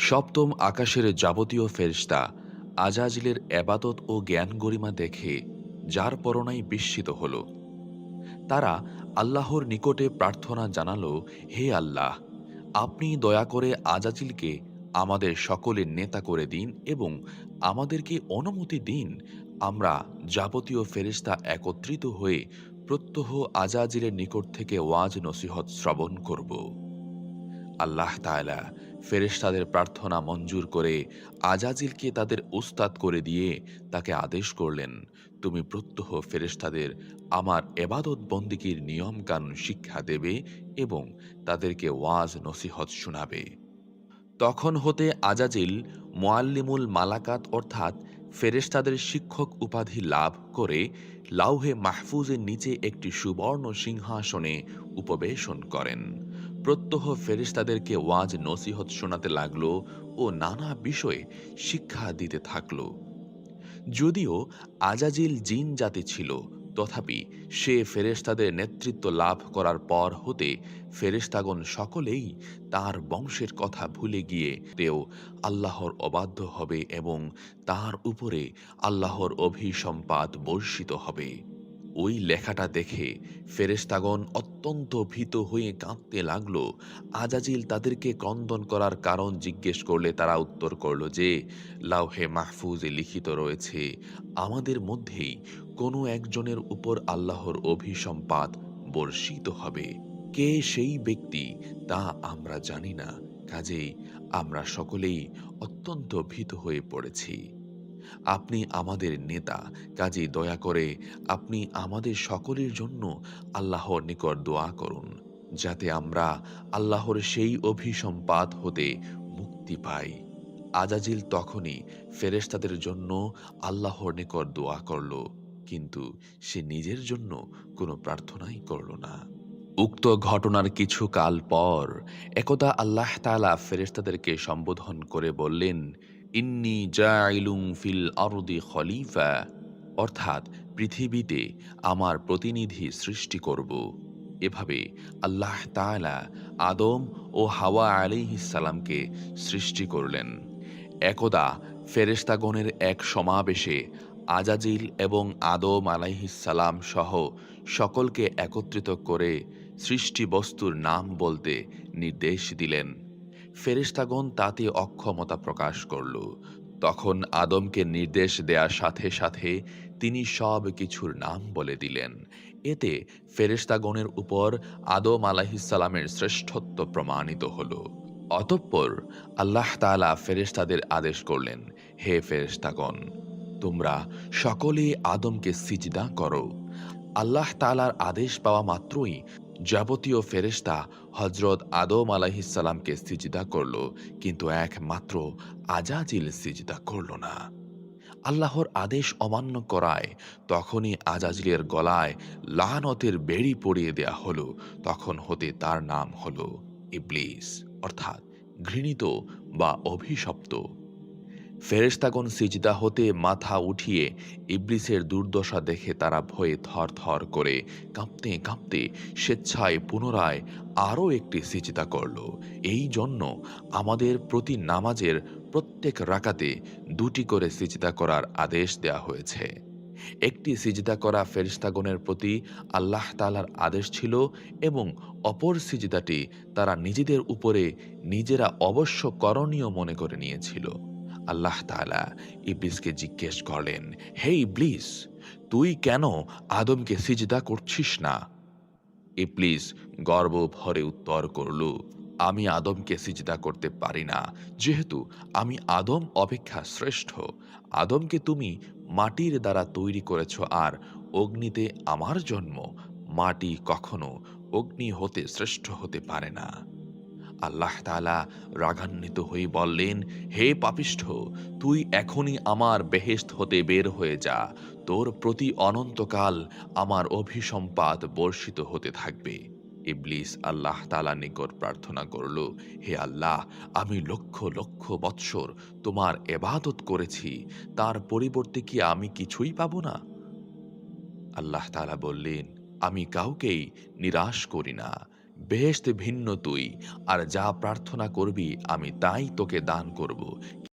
সপ্তম আকাশের যাবতীয় ফেরেশতা আজাজিলের এবাদত ও জ্ঞান গরিমা দেখে যার পরনাই বিস্মিত হল। তারা আল্লাহর নিকটে প্রার্থনা জানালো, হে আল্লাহ, আপনি দয়া করে আজাজিলকে আমাদের সকলের নেতা করে দিন এবং আমাদেরকে অনুমতি দিন আমরা যাবতীয় ফেরেশতা একত্রিত হয়ে প্রত্যহ আজাজিলের নিকট থেকে ওয়াজ নসিহত শ্রবণ করব। আল্লাহ তাআলা ফেরেশতাদের প্রার্থনা মঞ্জুর করে আজাজিলকে তাদের উস্তাদ করে দিয়ে তাকে আদেশ করলেন, তুমি প্রত্যহ ফেরেশতাদের আমার এবাদত বন্দিগির নিয়ম কানুন শিক্ষা দেবে এবং তাদেরকে ওয়াজ নসিহত শোনাবে। তখন হতে আজাজিল মুআল্লিমুল মালাকাত অর্থাৎ ফেরেশতাদের শিক্ষক উপাধি লাভ করে লাউহে মাহফুজের নিচে একটি সুবর্ণ সিংহাসনে উপবেশন করেন। প্রত্যহ ফেরেশতাদেরকে ওয়াজ নসিহত শোনাতে লাগলো ও নানা বিষয়ে শিক্ষা দিতে থাকলো। যদিও আজাজিল জিন জাতি ছিল, তথাপি সে ফেরেশতাদের নেতৃত্ব লাভ করার পর হতে ফেরেশতাগণ সকলেই তার বংশের কথা ভুলে গিয়ে তেও আল্লাহর অবাধ্য হবে এবং তার উপরে আল্লাহর অভিসম্পাত বর্ষিত হবে। ওই লেখাটা দেখে ফেরেশতাগণ অত্যন্ত ভীত হয়ে কাঁদতে লাগল। আজাজিল তাদেরকে ক্রন্দন করার কারণ জিজ্ঞেস করলে তারা উত্তর করল যে, লাউহে মাহফুজে লিখিত রয়েছে আমাদের মধ্যেই কোনো একজনের উপর আল্লাহর অভিসম্পাত বর্ষিত হবে। কে সেই ব্যক্তি তা আমরা জানি না, কাজেই আমরা সকলেই অত্যন্ত ভীত হয়ে পড়েছি। আপনি আমাদের নেতা, কাজেই দয়া করে আপনি আমাদের সকলের জন্য আল্লাহর নিকট দোয়া করুন, যাতে আমরা আল্লাহর সেই অভিসম্পাত হতে মুক্তি পাই। আজাজিল তখনই ফেরেশতাদের জন্য আল্লাহর নিকট দোয়া করল, কিন্তু সে নিজের জন্য কোনো প্রার্থনাই করল না। উক্ত ঘটনার কিছু কাল পর একদা আল্লাহ তাআলা ফেরেশতাদেরকে সম্বোধন করে বললেন, ইন্নী জাইলুম ফিল আরদি খলিফা, অর্থাৎ পৃথিবীতে আমার প্রতিনিধি সৃষ্টি করব। এভাবে আল্লাহ তাআলা আদম ও হাওয়া আলাইহিস সালামকে সৃষ্টি করলেন। একদা ফেরেশতাগণের এক সমাবেশে আজাজিল এবং আদম আলাইহিস সালাম সহ সকলকে একত্রিত করে সৃষ্টি বস্তুর নাম বলতে নির্দেশ দিলেন। ফেরেশতাগণ তাতে অক্ষমতা প্রকাশ করল। তখন আদমকে নির্দেশ দেওয়ার সাথে সাথে তিনি সব কিছুর নাম বলে দিলেন। এতে ফেরেশতাগণের উপর আদম আলাইহিস সালামের শ্রেষ্ঠত্ব প্রমাণিত হল। অতঃপর আল্লাহ তাআলা ফেরেশতাদের আদেশ করলেন, হে ফেরেশতাগণ, তোমরা সকলে আদমকে সিজদা করো। আল্লাহ তাআলার আদেশ পাওয়া মাত্রই যাবতীয় ফেরেশতা হযরত আদম আলাইহিস সালামকে সিজদা করল, কিন্তু একমাত্র আজাজিল সিজদা করল না। আল্লাহর আদেশ অমান্য করায় তখনই আজাজিলের গলায় লানতের বেড়ি পরিয়ে দেয়া হলো। তখন হতে তার নাম হলো ইবলিস, অর্থাৎ ঘৃণিত বা অভিশপ্ত। ফেরেশতাগণ সিজদা হতে মাথা উঠিয়ে ইবলিসের দুর্দশা দেখে তারা ভয়ে থর থর করে কাঁপতে কাঁপতে স্বেচ্ছায় পুনরায় আরও একটি সিজদা করল। এই জন্য আমাদের প্রতি নামাজের প্রত্যেক রাকাতে ২টি করে সিজদা করার আদেশ দেয়া হয়েছে। একটি সিজদা করা ফেরেশতাগণের প্রতি আল্লাহ তাআলার আদেশ ছিল এবং অপর সিজদাটি তারা নিজেদের উপরে নিজেরা অবশ্য করণীয় মনে করে নিয়েছিল। আল্লাহ তাআলা ইবলিসকে জিজ্ঞেস করলেন, হে ইবলিস, তুই কেন আদমকে সিজদা করছিস না? ইবলিস গর্ব ভরে উত্তর করল, আমি আদমকে সিজদা করতে পারি না, যেহেতু আমি আদম অপেক্ষা শ্রেষ্ঠ। আদমকে তুমি মাটির দ্বারা তৈরি করেছ, আর অগ্নিতে আমার জন্ম। মাটি কখনো অগ্নি হতে শ্রেষ্ঠ হতে পারে না। আল্লাহ তাআলা রাগান্বিত হয়ে বললেন, হে পাপিষ্ঠ, তুই এখনই আমার বেহেশত হতে বের হয়ে যা। তোর প্রতি অনন্তকাল আমার অভিসম্পাত বর্ষিত হতে থাকবে। ইবলিস আল্লাহ তাআলার নিকট প্রার্থনা করল, হে আল্লাহ, আমি লক্ষ লক্ষ বৎসর তোমার ইবাদত করেছি, তার পরিবর্তে কি আমি কিছুই পাবো না? আল্লাহ তাআলা বললেন, আমি কাউকেই নিরাশ করি না। বেহেশত ভিন্ন তুই, আর যা প্রার্থনা করবি আমি তাই তোকে দান করব।